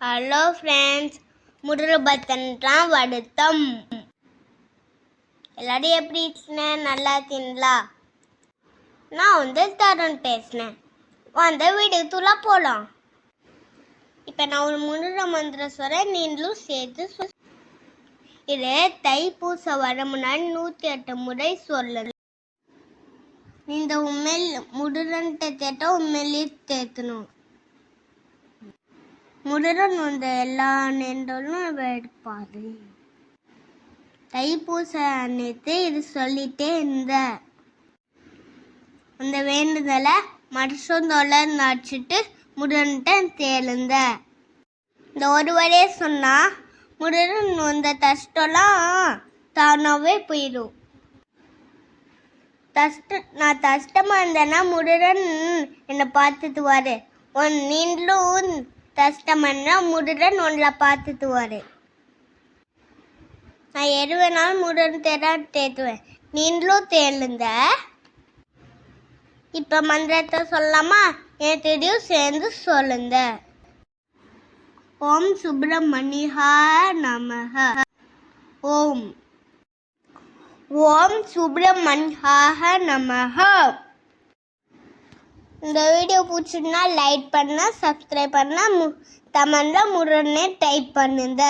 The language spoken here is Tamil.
Hello friends, முருகபத்தன்லாம் வடுத்தம். எல்லாரும் எப்படி இருக்கீங்க? நல்லா இருக்கீங்களா? நான் தருண் பேசுனேன். வந்த வீடியோக்குள்ள போகலாம். இப்போ நான் ஒரு முருக மந்திரம் சொல்கிறேன், நீங்களும் சேர்த்து இது தைப்பூசம் வர முன்னாடி 108 முறை சொல்லணும். இந்த உண்மையில் முருகன்கிட்ட கேட்டால் உண்மையிலேயே தேத்தணும். முருகன் எல்லா நேரங்களும் எடுப்பாரு. தைப்பூச அன்னைக்கு இது சொல்லிட்டே இருந்த அந்த வேண்டுதலை மனுஷன் நடிச்சுட்டு முருகன்கிட்ட தேர்ந்த இந்த ஒரு வரையே சொன்னா முருகன் அந்த கஷ்டம்லாம் தானாவே போயிடும். நான் கஷ்டமா இருந்தேன்னா முருகன் என்னை பார்த்துட்டுவாரு. நீங்களும் கஷ்டம்னா முருகன் உங்களை பார்த்துட்டுவாரு. நான் எது வேணாலும் முருகன் தேத்துவேன். நீங்களும் தேர்ந்த. இப்போ மந்திரத்தை சொல்லலாமா? என் தெரியும், சேர்ந்து சொல்லுங்க. ஓம் சுப்பிரமணியாய நமஹ. ஓம் சுப்பிரமணியாய நமஹ. இந்த வீடியோ பிடிச்சிருந்தா லைக் பண்ண, சப்ஸ்கிரைப் பண்ண, கமெண்ட்ல முருகனே டைப் பண்ணுங்க.